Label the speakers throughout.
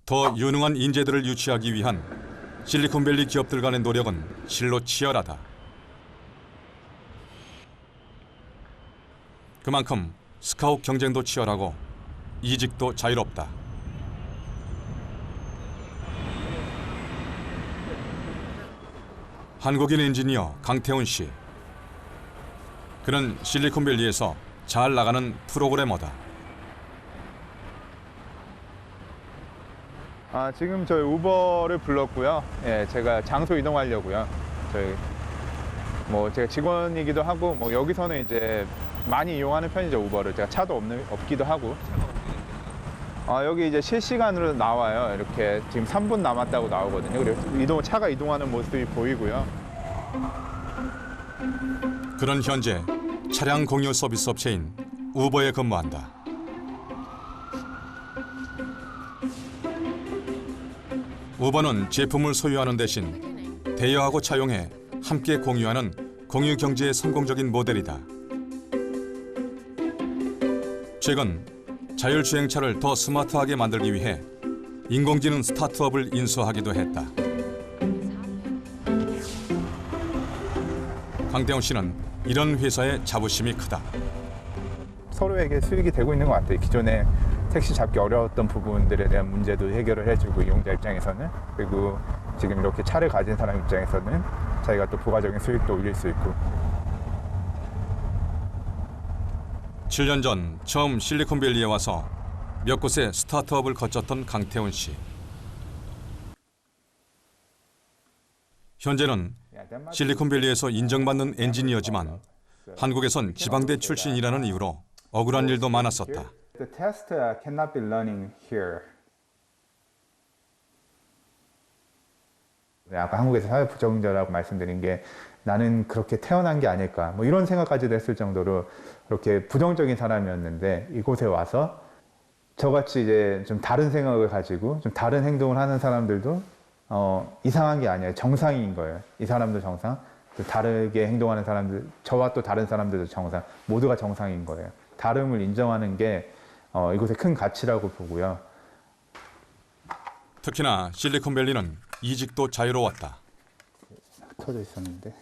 Speaker 1: 더 유능한 인재들을 유치하기 위한 실리콘밸리 기업들 간의 노력은 실로 치열하다. 그만큼 스카웃 경쟁도 치열하고 이직도 자유롭다. 한국인 엔지니어 강태훈 씨. 그는 실리콘밸리에서 잘 나가는 프로그래머다.
Speaker 2: 지금 저희 우버를 불렀고요. 예, 제가 장소 이동하려고요. 제가 직원이기도 하고 여기서는 이제 많이 이용하는 편이죠, 우버를. 제가 차도 없기도 하고. 여기 이제 실시간으로 나와요. 이렇게 지금 3분 남았다고 나오거든요. 그리고 차가 이동하는 모습이 보이고요.
Speaker 1: 그런 현재 차량 공유 서비스 업체인 우버에 근무한다. 우버는 제품을 소유하는 대신 대여하고 차용해 함께 공유하는 공유 경제의 성공적인 모델이다. 최근 자율주행차를 더 스마트하게 만들기 위해 인공지능 스타트업을 인수하기도 했다. 강태훈 씨는 이런 회사의 자부심이 크다.
Speaker 2: 서로에게 수익이 되고 있는 것 같아요. 기존에 택시 잡기 어려웠던 부분들에 대한 문제도 해결을 해주고, 이용자 입장에서는. 그리고 지금 이렇게 차를 가진 사람 입장에서는 자기가 또 부가적인 수익도 올릴 수 있고.
Speaker 1: 7년 전 처음 실리콘밸리에 와서 몇 곳의 스타트업을 거쳤던 강태훈 씨. 현재는 실리콘밸리에서 인정받는 엔지니어지만 한국에선 지방대 출신이라는 이유로 억울한 일도 많았었다.
Speaker 2: The test cannot be learning here. 아까 한국에서 사회 부적응자라고 말씀드린 게 나는 그렇게 태어난 게 아닐까 이런 생각까지도 했을 정도로 그렇게 부정적인 사람이었는데, 이곳에 와서 저같이 이제 좀 다른 생각을 가지고 좀 다른 행동을 하는 사람들도 이상한 게 아니에요. 정상인 거예요. 이 사람도 정상, 또 다르게 행동하는 사람들, 저와 또 다른 사람들도 정상, 모두가 정상인 거예요. 다름을 인정하는 게 이곳의 큰 가치라고 보고요.
Speaker 1: 특히나 실리콘밸리는 이직도 자유로웠다.
Speaker 2: 터져 있었는데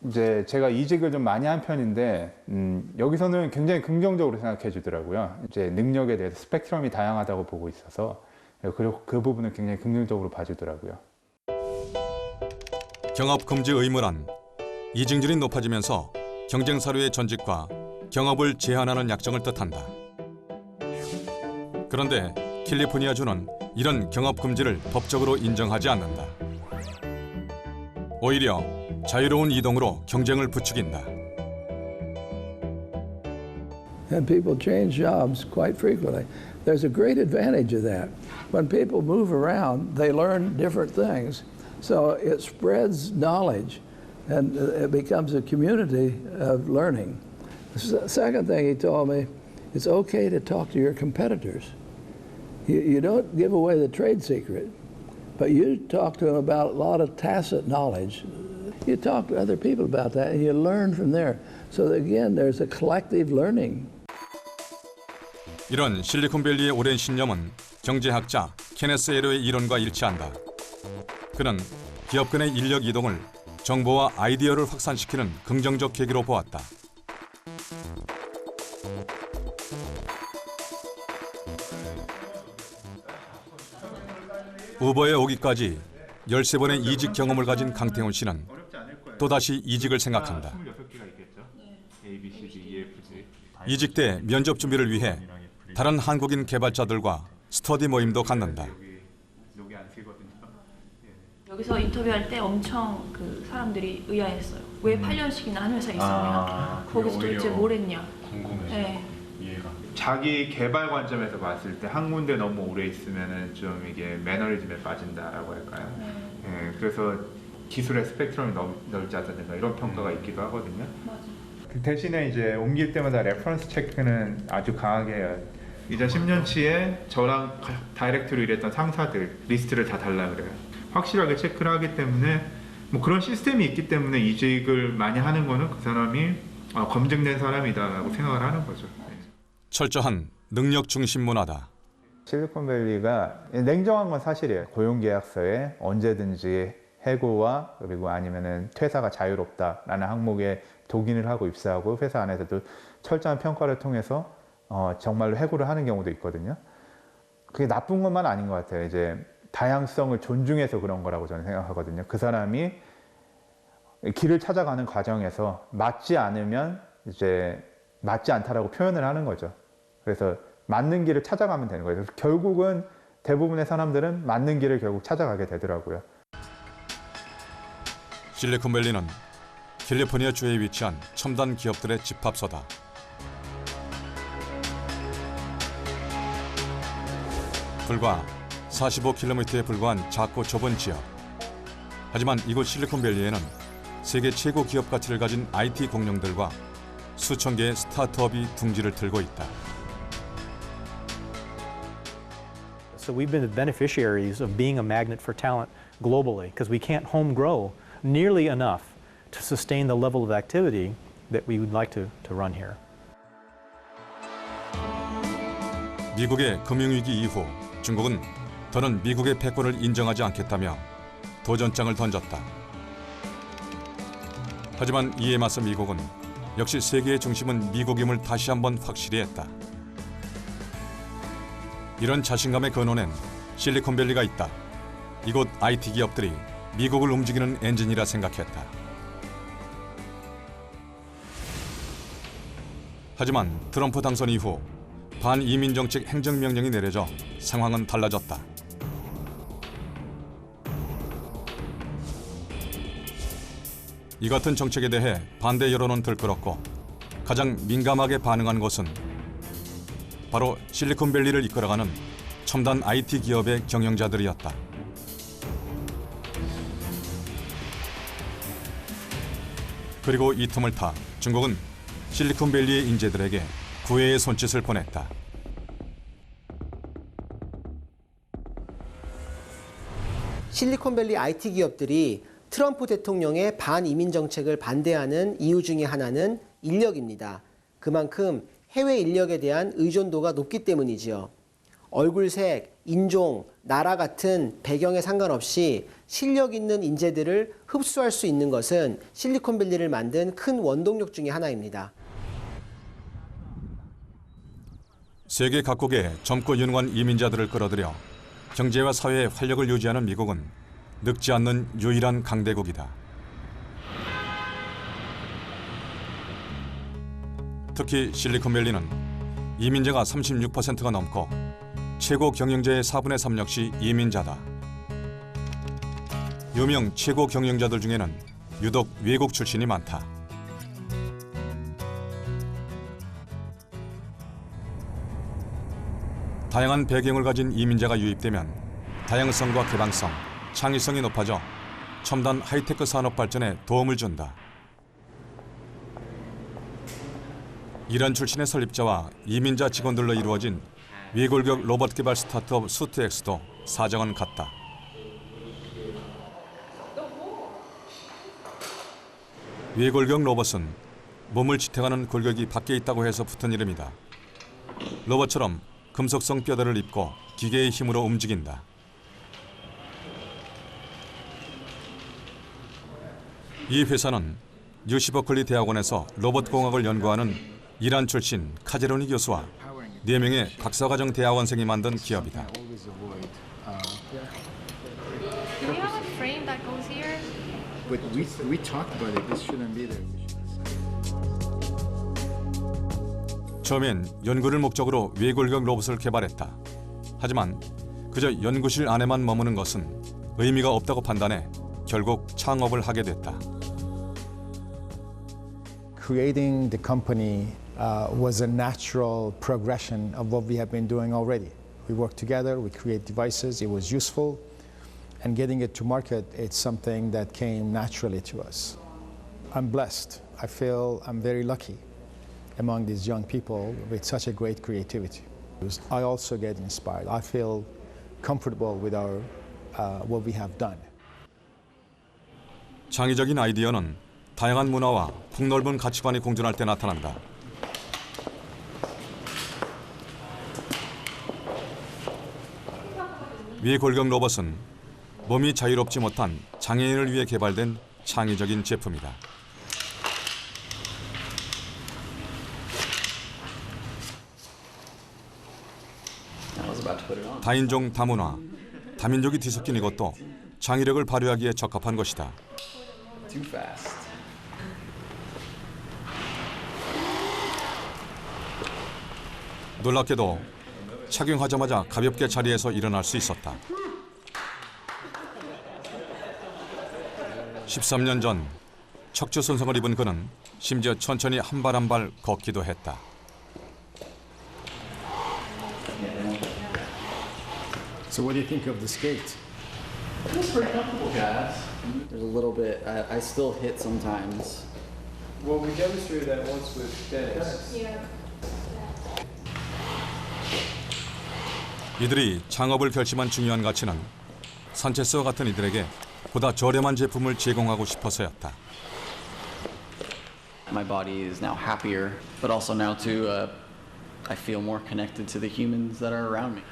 Speaker 2: 이제 제가 이직을 좀 많이 한 편인데 여기서는 굉장히 긍정적으로 생각해 주더라고요. 이제 능력에 대해서 스펙트럼이 다양하다고 보고 있어서, 그리고 그 부분을 굉장히 긍정적으로 봐주더라고요.
Speaker 1: 경업 금지 의무란 이직률이 높아지면서 경쟁 사료의 전직과 경업을 제한하는 약정을 뜻한다. 그런데 캘리포니아주는 이런 경업 금지를 법적으로 인정하지 않는다. 오히려 자유로운 이동으로 경쟁을 부추긴다.
Speaker 3: And people change jobs quite frequently. There's a great advantage of that. When people move around, they learn different things. So it spreads knowledge and it becomes a community of learning. The second thing he told me, it's okay to talk to your competitors. You don't give away the trade secret, but you talk to them about a lot of tacit knowledge. You talk to other people about that and you learn from there. So again, there's a collective learning.
Speaker 1: 이런 실리콘밸리의 오랜 신념은 경제학자 케네스 에로의 이론과 일치한다. 그는 기업 간의 인력 이동을 정보와 아이디어를 확산시키는 긍정적 계기로 보았다. 우버에 오기까지 13번의 이직 경험을 가진 강태훈 씨는 또다시 이직을 생각한다. 이직 때 면접 준비를 위해 다른 한국인 개발자들과 스터디 모임도 갖는다.
Speaker 4: 여기서 인터뷰할 때 엄청 사람들이 의아했어요. 왜 8년씩이나 한 회사에 있었냐? 거기서 도대체 뭘 했냐?
Speaker 5: 궁금해서.
Speaker 4: 네.
Speaker 5: 이해가.
Speaker 2: 자기 개발 관점에서 봤을 때 한 군데 너무 오래 있으면은 좀 이게 매너리즘에 빠진다라고 할까요? 예, 그래서 기술의 스펙트럼이 넓지 않다든가 이런 평가가 있기도 하거든요.
Speaker 4: 맞아.
Speaker 2: 그 대신에 이제 옮길 때마다 레퍼런스 체크는 아주 강하게 해요. 이제 10년치에 저랑 다이렉트로 일했던 상사들 리스트를 다 달라 그래요. 확실하게 체크를 하기 때문에 그런 시스템이 있기 때문에 이직을 많이 하는 거는 그 사람이 검증된 사람이다라고 생각을 하는 거죠.
Speaker 1: 철저한 능력 중심 문화다.
Speaker 2: 실리콘밸리가 냉정한 건 사실이에요. 고용계약서에 언제든지 해고와 그리고 아니면은 퇴사가 자유롭다라는 항목에 동의를 하고 입사하고 회사 안에서도 철저한 평가를 통해서 정말로 해고를 하는 경우도 있거든요. 그게 나쁜 것만 아닌 것 같아요. 이제 다양성을 존중해서 그런 거라고 저는 생각하거든요. 그 사람이 길을 찾아가는 과정에서 맞지 않으면 이제 맞지 않다라고 표현을 하는 거죠. 그래서 맞는 길을 찾아가면 되는 거예요. 그래서 결국은 대부분의 사람들은 맞는 길을 결국 찾아가게 되더라고요.
Speaker 1: 실리콘밸리는 캘리포니아 주에 위치한 첨단 기업들의 집합소다. 불과 45km에 불과한 작고 좁은 지역. 하지만 이곳 실리콘밸리에는 세계 최고 기업 가치를 가진 IT 공룡들과 수천 개의 스타트업이 둥지를 틀고 있다.
Speaker 5: So we've been the beneficiaries of being a magnet for talent globally because we can't home grow nearly enough to sustain the level of activity that we would like to run here.
Speaker 1: 미국의 금융위기 이후 중국은 더는 미국의 패권을 인정하지 않겠다며 도전장을 던졌다. 하지만 이에 맞서 미국은 역시 세계의 중심은 미국임을 다시 한번 확실히 했다. 이런 자신감의 근원엔 실리콘밸리가 있다. 이곳 IT 기업들이 미국을 움직이는 엔진이라 생각했다. 하지만 트럼프 당선 이후 반이민 정책 행정명령이 내려져 상황은 달라졌다. 이 같은 정책에 대해 반대 여론은 들끓었고 가장 민감하게 반응한 곳은 바로 실리콘밸리를 이끌어가는 첨단 IT 기업의 경영자들이었다. 그리고 이 틈을 타 중국은 실리콘밸리의 인재들에게 구애의 손짓을 보냈다.
Speaker 6: 실리콘밸리 IT 기업들이 트럼프 대통령의 반이민 정책을 반대하는 이유 중에 하나는 인력입니다. 그만큼 해외 인력에 대한 의존도가 높기 때문이지요. 얼굴색, 인종, 나라 같은 배경에 상관없이 실력 있는 인재들을 흡수할 수 있는 것은 실리콘밸리를 만든 큰 원동력 중에 하나입니다.
Speaker 1: 세계 각국의 젊고 유능한 이민자들을 끌어들여 경제와 사회의 활력을 유지하는 미국은 늙지 않는 유일한 강대국이다. 특히 실리콘밸리는 이민자가 36%가 넘고 최고 경영자의 4분의 3 역시 이민자다. 유명 최고 경영자들 중에는 유독 외국 출신이 많다. 다양한 배경을 가진 이민자가 유입되면 다양성과 개방성, 창의성이 높아져 첨단 하이테크 산업 발전에 도움을 준다. 이란 출신의 설립자와 이민자 직원들로 이루어진 외골격 로봇 개발 스타트업 수트엑스도 사정은 같다. 외골격 로봇은 몸을 지탱하는 골격이 밖에 있다고 해서 붙은 이름이다. 로봇처럼 금속성 뼈대를 입고 기계의 힘으로 움직인다. 이 회사는 UC 버클리 대학원에서 로봇공학을 연구하는 이란 출신 카제로니 교수와 4명의 박사과정 대학원생이 만든 기업이다.
Speaker 4: Do you have a frame that goes here?
Speaker 7: But we talked about it. This shouldn't be there.
Speaker 1: 처음엔 연구를 목적으로 외골격 로봇을 개발했다. 하지만 그저 연구실 안에만 머무는 것은 의미가 없다고 판단해 결국 창업을 하게 됐다.
Speaker 8: Creating the company was a natural progression of what we have been doing already. We work together, we create devices, it was useful, and getting it to market, it's something that came naturally to us. I'm blessed. I feel I'm very lucky among these young people with such a great creativity. I also get inspired. I feel comfortable with what we have done.
Speaker 1: 창의적인 아이디어는 다양한 문화와 폭넓은 가치관이 공존할 때 나타난다. 위골격 로봇은 몸이 자유롭지 못한 장애인을 위해 개발된 창의적인 제품이다. 다인종 다문화, 다민족이 뒤섞인 이것도 창의력을 발휘하기에 적합한 것이다. 놀랍게도 착용하자마자 가볍게 자리에서 일어날 수 있었다. 13년 전 척추 손상을 입은 그는 심지어 천천히 한 발 한 발 걷기도 했다.
Speaker 8: So what do you think of the skate?
Speaker 9: It's pretty comfortable, guys. There's a little bit. I still hit sometimes.
Speaker 10: Well, we demonstrated that once with Dennis.
Speaker 1: 이들이 창업을 결심한 중요한 가치는 산체스와 같은 이들에게 보다 저렴한 제품을 제공하고 싶어서였다.
Speaker 9: My body is now happier, but also now too, I feel more connected to the humans that are around me.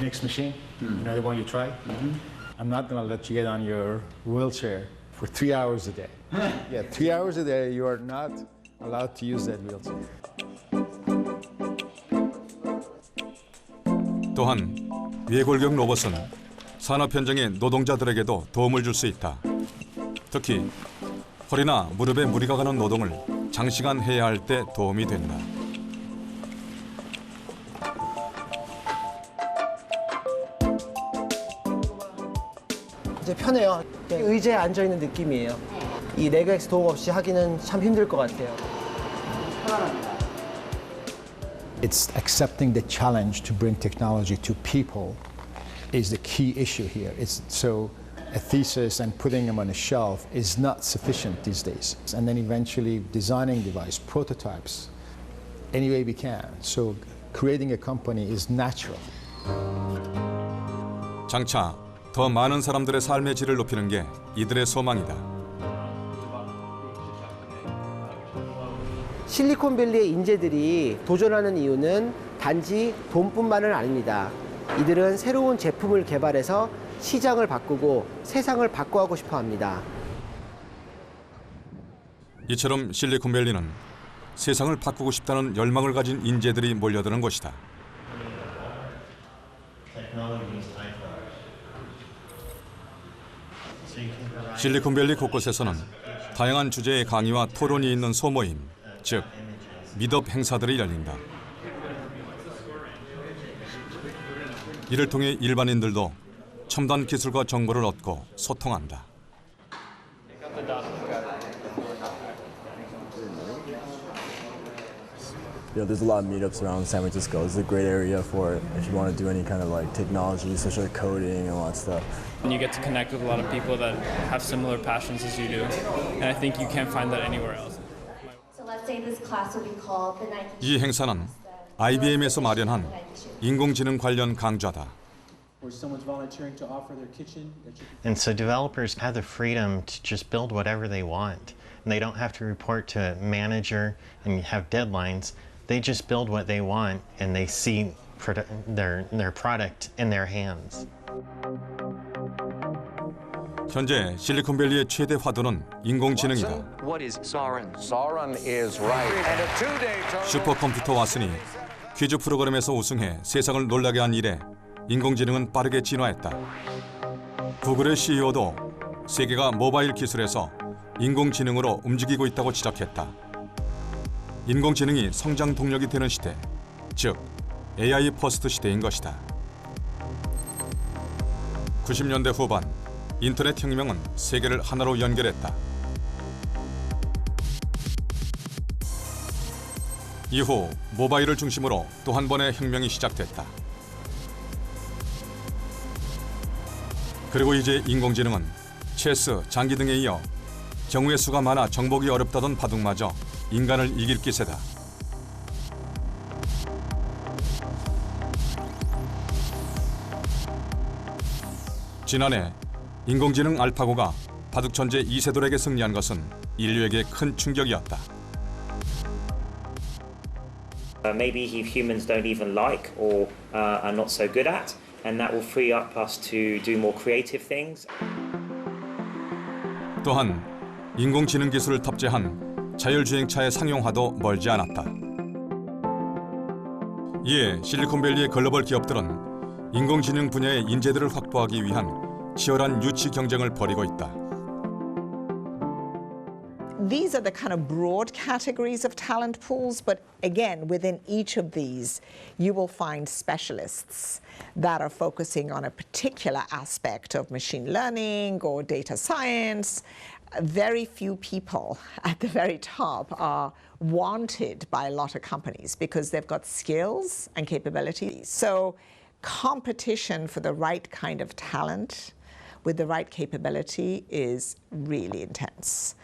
Speaker 8: Next machine, you know the one you try? I'm not going to let you get on your wheelchair for 3 hours a day. Yeah, 3 hours a day you are not allowed to use that wheelchair.
Speaker 1: 또한 위골격 로봇은 산업 현장의 노동자들에게도 도움을 줄 수 있다. 특히 허리나 무릎에 무리가 가는 노동을 장시간 해야 할 때 도움이 된다.
Speaker 6: 이제 편해요. 의자에 앉아 있는 느낌이에요. 이 레그엑스 도움 없이 하기는 참 힘들 것 같아요.
Speaker 8: It's accepting the challenge to bring technology to people is the key issue here. It's so a thesis and putting them on a shelf is not sufficient these days. And then eventually designing device, prototypes, any way we can. So creating a company is natural.
Speaker 1: 장차 더 많은 사람들의 삶의 질을 높이는 게 이들의 소망이다.
Speaker 6: 실리콘밸리의 인재들이 도전하는 이유는 단지 돈뿐만은 아닙니다. 이들은 새로운 제품을 개발해서 시장을 바꾸고 세상을 바꿔가고 싶어 합니다.
Speaker 1: 이처럼 실리콘밸리는 세상을 바꾸고 싶다는 열망을 가진 인재들이 몰려드는 곳이다. 실리콘밸리 곳곳에서는 다양한 주제의 강의와 토론이 있는 소모임, 즉 미덥 행사들이 열린다. 이를 통해 일반인들도 첨단 기술과 정보를 얻고 소통한다.
Speaker 11: You know, there's a lot of meetups around San Francisco. It's a great area for it if you want to do any kind of like technology, especially coding and all that stuff.
Speaker 10: And you get to connect with a lot of people that have similar passions as you do. And I think you can't find that anywhere else.
Speaker 12: So let's say this class will be called the Nike.
Speaker 1: 이 행사는 IBM에서 마련한 인공지능 관련 강좌다.
Speaker 13: Or someone's volunteering to offer their kitchen.
Speaker 14: And so developers have the freedom to just build whatever they want. And they don't have to report to a manager and have deadlines. They just build what they want and they see their product in their hands.
Speaker 1: 현재 실리콘밸리의 최대 화두는 인공지능이다.
Speaker 15: What is Sauron? Sauron is right. And a two-day tournament.
Speaker 1: 슈퍼컴퓨터 왓슨이 퀴즈 프로그램에서 우승해 세상을 놀라게 한 이래 인공지능은 빠르게 진화했다. 구글의 CEO도 세계가 모바일 기술에서 인공지능으로 움직이고 있다고 지적했다. 인공지능이 성장 동력이 되는 시대, 즉 AI 퍼스트 시대인 것이다. 90년대 후반 인터넷 혁명은 세계를 하나로 연결했다. 이후 모바일을 중심으로 또 한 번의 혁명이 시작됐다. 그리고 이제 인공지능은 체스, 장기 등에 이어 경우의 수가 많아 정복이 어렵다던 바둑마저 인간을 이길 기세다. 지난해 인공지능 알파고가 바둑 천재 이세돌에게 승리한 것은 인류에게 큰 충격이었다.
Speaker 16: Maybe humans don't even like or are not so good at. and that will free up us to do more creative things.
Speaker 1: 또한 인공지능 기술을 탑재한 자율주행차의 상용화도 멀지 않았다. 이에 실리콘밸리의 글로벌 기업들은 인공지능 분야의 인재들을 확보하기 위한 치열한 유치 경쟁을 벌이고 있다.
Speaker 17: These are the kind of broad categories of talent pools, but again, within each of these, you will find specialists that are focusing on a particular aspect of machine learning or data science. Very few people at the very top are wanted by a lot of companies because they've got skills and capabilities. So competition for the right kind of talent with the right capability is really intense.